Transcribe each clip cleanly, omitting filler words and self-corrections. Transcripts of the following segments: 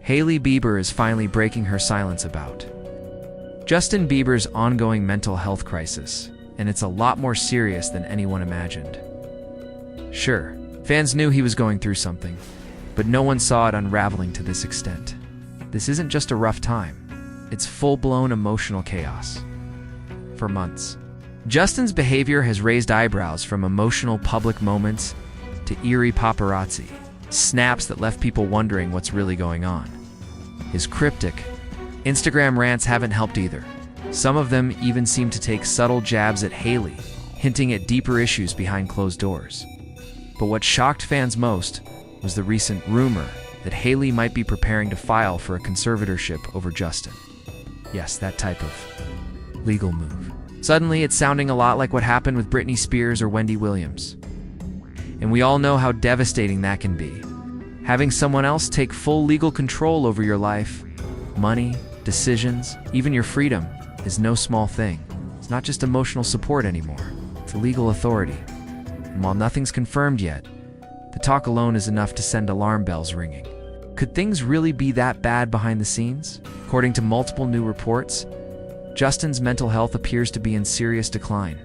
Hailey Bieber is finally breaking her silence about Justin Bieber's ongoing mental health crisis, and it's a lot more serious than anyone imagined. Sure, fans knew he was going through something, but no one saw it unraveling to this extent. This isn't just a rough time, it's full-blown emotional chaos. For months, Justin's behavior has raised eyebrows, from emotional public moments to eerie paparazzi snaps that left people wondering what's really going on. His cryptic Instagram rants haven't helped either. Some of them even seem to take subtle jabs at Hailey, hinting at deeper issues behind closed doors. But what shocked fans most was the recent rumor that Hailey might be preparing to file for a conservatorship over Justin. Yes, that type of legal move. Suddenly, it's sounding a lot like what happened with Britney Spears or Wendy Williams. And we all know how devastating that can be. Having someone else take full legal control over your life, money, decisions, even your freedom, is no small thing. It's not just emotional support anymore, it's a legal authority. And while nothing's confirmed yet, the talk alone is enough to send alarm bells ringing. Could things really be that bad behind the scenes? According to multiple new reports, Justin's mental health appears to be in serious decline.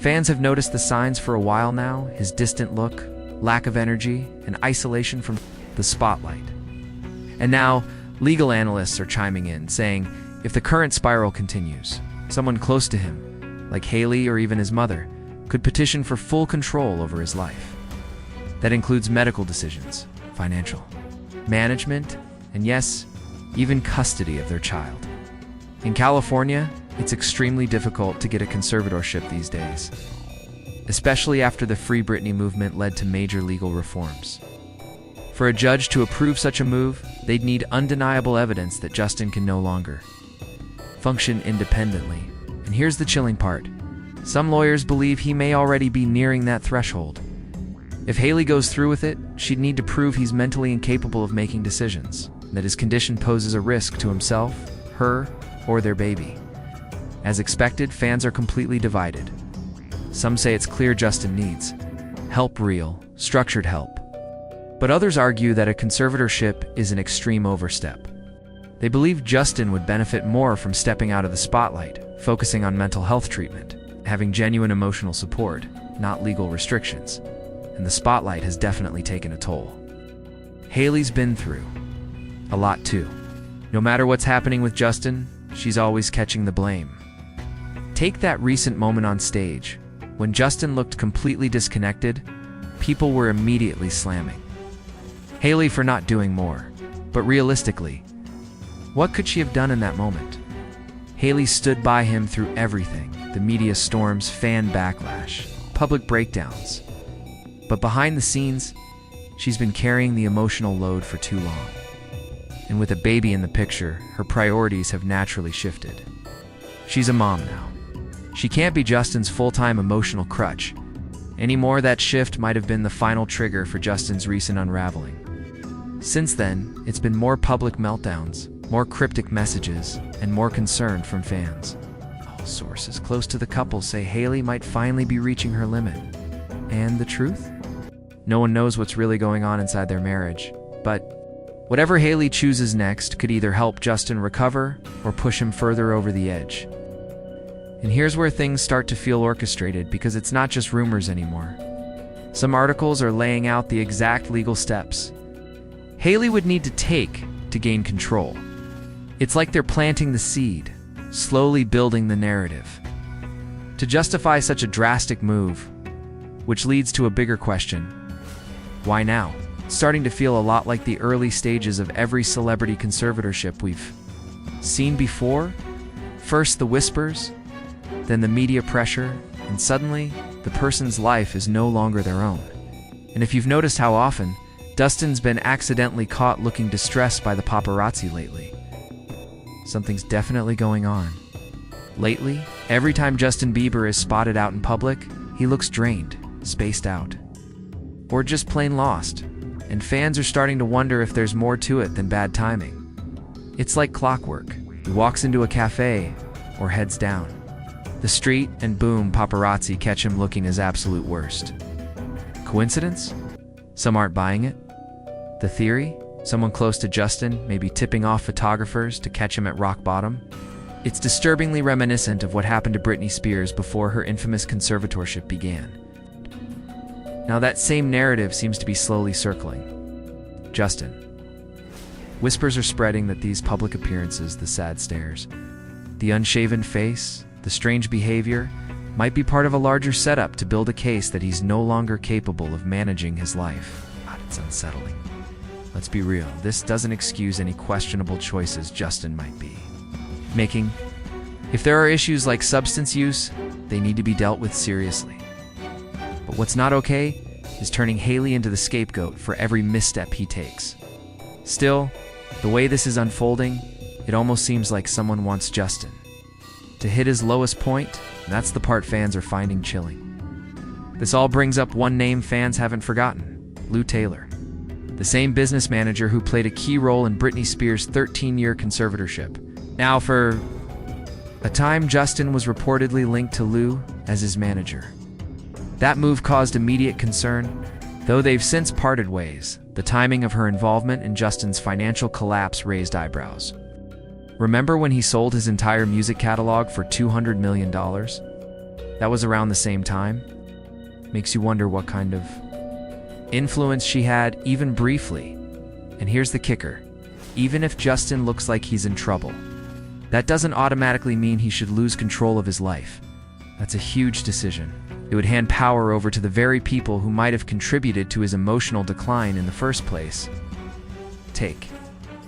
Fans have noticed the signs for a while now: his distant look, lack of energy, and isolation from the spotlight. And now, legal analysts are chiming in, saying if the current spiral continues, someone close to him, like Hailey or even his mother, could petition for full control over his life. That includes medical decisions, financial management, and yes, even custody of their child. In California, it's extremely difficult to get a conservatorship these days, especially after the Free Britney movement led to major legal reforms. For a judge to approve such a move, they'd need undeniable evidence that Justin can no longer function independently. And here's the chilling part: some lawyers believe he may already be nearing that threshold. If Hailey goes through with it, she'd need to prove he's mentally incapable of making decisions, that his condition poses a risk to himself, her, or their baby. As expected, fans are completely divided. Some say it's clear Justin needs help, real, structured help. But others argue that a conservatorship is an extreme overstep. They believe Justin would benefit more from stepping out of the spotlight, focusing on mental health treatment, having genuine emotional support, not legal restrictions. And the spotlight has definitely taken a toll. Hailey's been through a lot too. No matter what's happening with Justin, she's always catching the blame. Take that recent moment on stage. When Justin looked completely disconnected, people were immediately slamming Hailey for not doing more. But realistically, what could she have done in that moment? Hailey stood by him through everything: the media storms, fan backlash, public breakdowns. But behind the scenes, she's been carrying the emotional load for too long. And with a baby in the picture, her priorities have naturally shifted. She's a mom now. She can't be Justin's full-time emotional crutch. Anymore, that shift might have been the final trigger for Justin's recent unraveling. Since then, it's been more public meltdowns, more cryptic messages, and more concern from fans. All sources close to the couple say Hailey might finally be reaching her limit. And the truth? No one knows what's really going on inside their marriage. But whatever Hailey chooses next could either help Justin recover or push him further over the edge. And here's where things start to feel orchestrated, because it's not just rumors anymore. Some articles are laying out the exact legal steps Hailey would need to take to gain control. It's like they're planting the seed, slowly building the narrative. To justify such a drastic move, which leads to a bigger question: why now? It's starting to feel a lot like the early stages of every celebrity conservatorship we've seen before. First the whispers, then the media pressure, and suddenly the person's life is no longer their own. And if you've noticed how often Justin's been accidentally caught looking distressed by the paparazzi lately, something's definitely going on. Lately, every time Justin Bieber is spotted out in public, he looks drained, spaced out, or just plain lost. And fans are starting to wonder if there's more to it than bad timing. It's like clockwork. He walks into a cafe or heads down the street, and boom, paparazzi catch him looking his absolute worst. Coincidence? Some aren't buying it. The theory? Someone close to Justin, maybe tipping off photographers to catch him at rock bottom? It's disturbingly reminiscent of what happened to Britney Spears before her infamous conservatorship began. Now that same narrative seems to be slowly circling. Justin. Whispers are spreading that these public appearances, the sad stares, the unshaven face, the strange behavior, might be part of a larger setup to build a case that he's no longer capable of managing his life. God, it's unsettling. Let's be real, this doesn't excuse any questionable choices Justin might be making. If there are issues like substance use, they need to be dealt with seriously. But what's not okay is turning Hailey into the scapegoat for every misstep he takes. Still, the way this is unfolding, it almost seems like someone wants Justin to hit his lowest point, and that's the part fans are finding chilling. This all brings up one name fans haven't forgotten: Lou Taylor, the same business manager who played a key role in Britney Spears' 13-year conservatorship. Now, for a time, Justin was reportedly linked to Lou as his manager. That move caused immediate concern, though they've since parted ways. The timing of her involvement in Justin's financial collapse raised eyebrows. Remember when he sold his entire music catalog for $200 million? That was around the same time. Makes you wonder what kind of influence she had, even briefly. And here's the kicker. Even if Justin looks like he's in trouble, that doesn't automatically mean he should lose control of his life. That's a huge decision. It would hand power over to the very people who might have contributed to his emotional decline in the first place. Take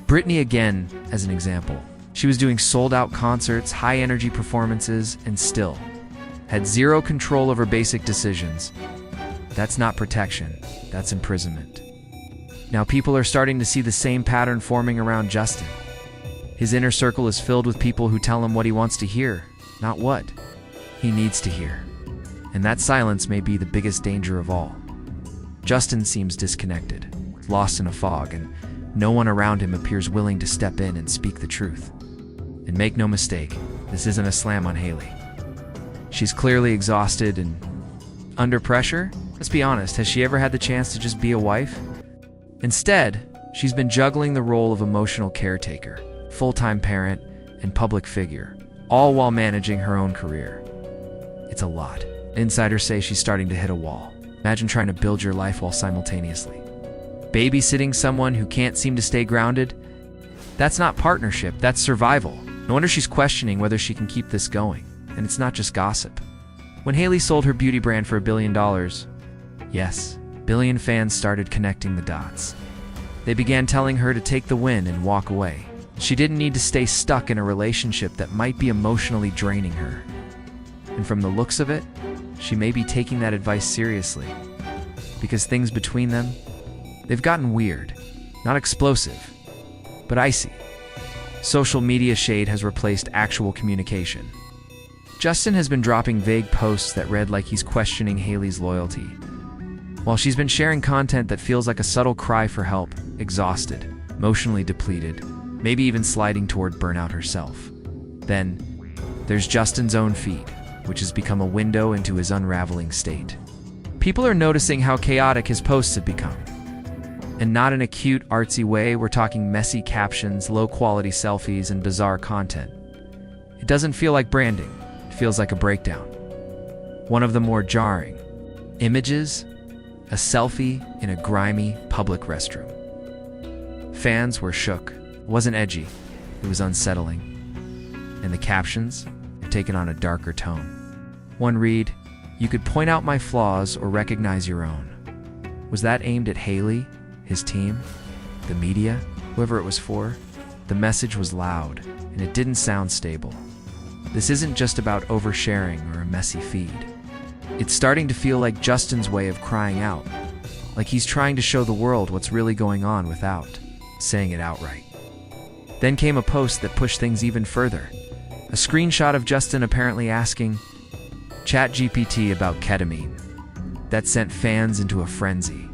Britney again as an example. She was doing sold-out concerts, high-energy performances, and still had zero control over basic decisions. That's not protection, that's imprisonment. Now people are starting to see the same pattern forming around Justin. His inner circle is filled with people who tell him what he wants to hear, not what he needs to hear. And that silence may be the biggest danger of all. Justin seems disconnected, lost in a fog, and no one around him appears willing to step in and speak the truth. And make no mistake, this isn't a slam on Hailey. She's clearly exhausted and under pressure. Let's be honest, has she ever had the chance to just be a wife? Instead, she's been juggling the role of emotional caretaker, full-time parent, and public figure, all while managing her own career. It's a lot. Insiders say she's starting to hit a wall. Imagine trying to build your life while simultaneously babysitting someone who can't seem to stay grounded. That's not partnership, that's survival. No wonder she's questioning whether she can keep this going. And it's not just gossip. When Hailey sold her beauty brand for $1 billion, yes, billion fans started connecting the dots. They began telling her to take the win and walk away. She didn't need to stay stuck in a relationship that might be emotionally draining her. And from the looks of it, she may be taking that advice seriously. Because things between them, they've gotten weird. Not explosive, but icy. Social media shade has replaced actual communication. Justin has been dropping vague posts that read like he's questioning Hailey's loyalty, while she's been sharing content that feels like a subtle cry for help, exhausted, emotionally depleted, maybe even sliding toward burnout herself. Then, there's Justin's own feed, which has become a window into his unraveling state. People are noticing how chaotic his posts have become. And not in a cute, artsy way, we're talking messy captions, low-quality selfies, and bizarre content. It doesn't feel like branding. It feels like a breakdown. One of the more jarring images, a selfie in a grimy public restroom. Fans were shook. It wasn't edgy, it was unsettling. And the captions have taken on a darker tone. One read, "You could point out my flaws or recognize your own." Was that aimed at Hailey, his team, the media, whoever it was for? The message was loud, and it didn't sound stable. This isn't just about oversharing or a messy feed. It's starting to feel like Justin's way of crying out, like he's trying to show the world what's really going on without saying it outright. Then came a post that pushed things even further. A screenshot of Justin apparently asking ChatGPT about ketamine. That sent fans into a frenzy.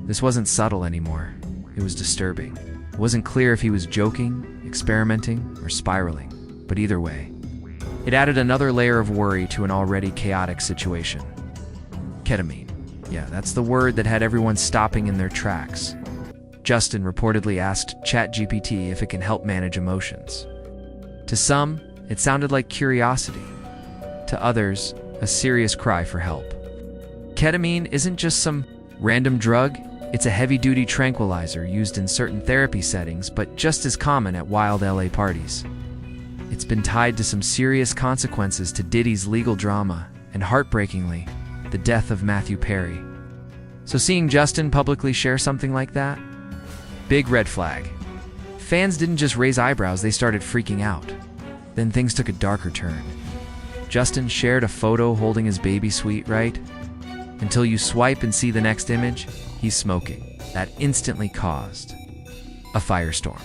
This wasn't subtle anymore. It was disturbing. It wasn't clear if he was joking, experimenting, or spiraling. But either way, it added another layer of worry to an already chaotic situation. Ketamine. Yeah, that's the word that had everyone stopping in their tracks. Justin reportedly asked ChatGPT if it can help manage emotions. To some, it sounded like curiosity. To others, a serious cry for help. Ketamine isn't just some random drug, it's a heavy-duty tranquilizer used in certain therapy settings, but just as common at wild LA parties. It's been tied to some serious consequences to Diddy's legal drama, and heartbreakingly, the death of Matthew Perry. So seeing Justin publicly share something like that? Big red flag. Fans didn't just raise eyebrows, they started freaking out. Then things took a darker turn. Justin shared a photo holding his baby sweet, right? Until you swipe and see the next image, he's smoking. That instantly caused a firestorm.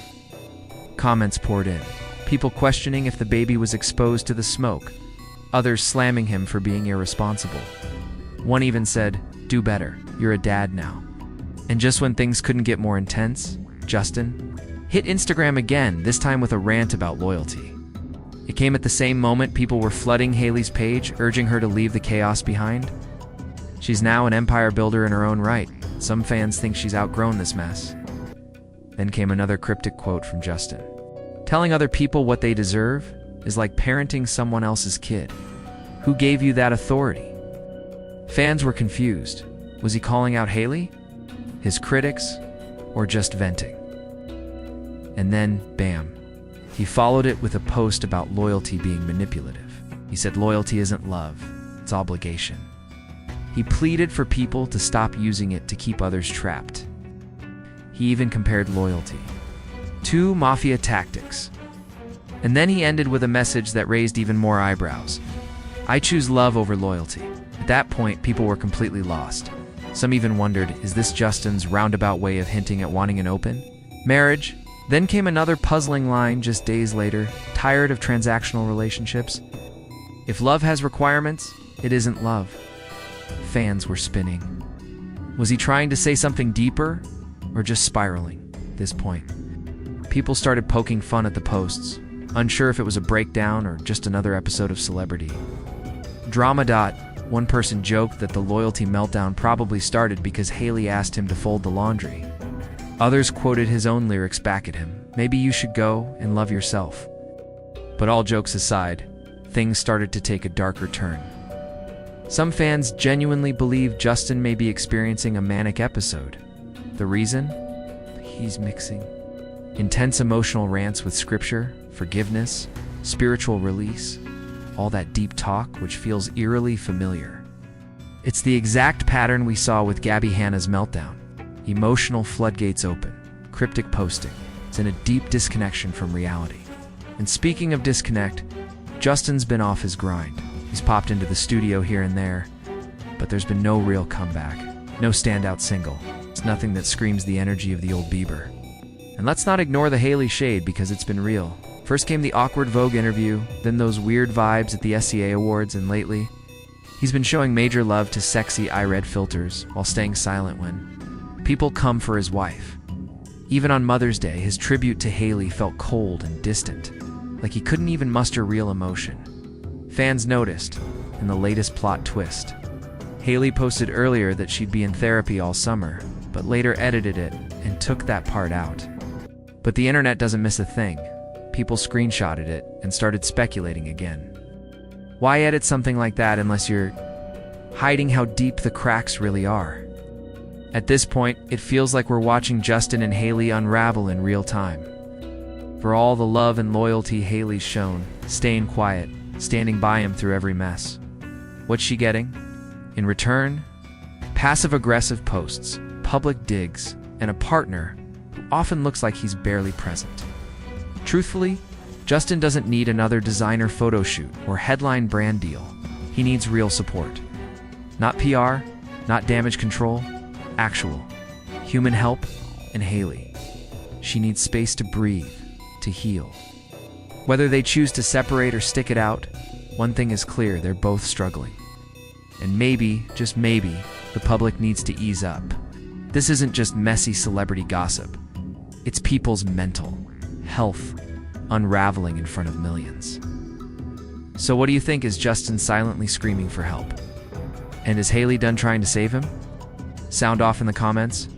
Comments poured in. People questioning if the baby was exposed to the smoke. Others slamming him for being irresponsible. One even said, "Do better, you're a dad now." And just when things couldn't get more intense, Justin hit Instagram again, this time with a rant about loyalty. It came at the same moment people were flooding Hailey's page, urging her to leave the chaos behind. She's now an empire builder in her own right. Some fans think she's outgrown this mess. Then came another cryptic quote from Justin. Telling other people what they deserve is like parenting someone else's kid. Who gave you that authority? Fans were confused. Was he calling out Hailey, his critics, or just venting? And then, bam, he followed it with a post about loyalty being manipulative. He said loyalty isn't love, it's obligation. He pleaded for people to stop using it to keep others trapped. He even compared loyalty to mafia tactics. And then he ended with a message that raised even more eyebrows. I choose love over loyalty. At that point, people were completely lost. Some even wondered, is this Justin's roundabout way of hinting at wanting an open marriage? Then came another puzzling line just days later, tired of transactional relationships. If love has requirements, it isn't love. Fans were spinning. Was he trying to say something deeper, or just spiraling at this point? People started poking fun at the posts, unsure if it was a breakdown or just another episode of Celebrity. Drama. One person joked that the loyalty meltdown probably started because Hailey asked him to fold the laundry. Others quoted his own lyrics back at him, maybe you should go and love yourself. But all jokes aside, things started to take a darker turn. Some fans genuinely believe Justin may be experiencing a manic episode. The reason? He's mixing intense emotional rants with scripture, forgiveness, spiritual release, all that deep talk which feels eerily familiar. It's the exact pattern we saw with Gabby Hanna's meltdown. Emotional floodgates open, cryptic posting. It's in a deep disconnection from reality. And speaking of disconnect, Justin's been off his grind. He's popped into the studio here and there, but there's been no real comeback, no standout single. It's nothing that screams the energy of the old Bieber. And let's not ignore the Hailey shade because it's been real. First came the awkward Vogue interview, then those weird vibes at the SCA Awards, and lately, he's been showing major love to sexy iRed filters while staying silent when people come for his wife. Even on Mother's Day, his tribute to Hailey felt cold and distant, like he couldn't even muster real emotion. Fans noticed, in the latest plot twist. Hailey posted earlier that she'd be in therapy all summer, but later edited it and took that part out. But the internet doesn't miss a thing. People screenshotted it and started speculating again. Why edit something like that unless you're hiding how deep the cracks really are? At this point, it feels like we're watching Justin and Hailey unravel in real time. For all the love and loyalty Hailey's shown, staying quiet, standing by him through every mess. What's she getting? In return, passive-aggressive posts, public digs, and a partner who often looks like he's barely present. Truthfully, Justin doesn't need another designer photo shoot or headline brand deal. He needs real support. Not PR, not damage control, actual human help, and Hailey. She needs space to breathe, to heal. Whether they choose to separate or stick it out, one thing is clear, they're both struggling. And maybe, just maybe, the public needs to ease up. This isn't just messy celebrity gossip. It's people's mental health unraveling in front of millions. So what do you think? Is Justin silently screaming for help? And is Hailey done trying to save him? Sound off in the comments.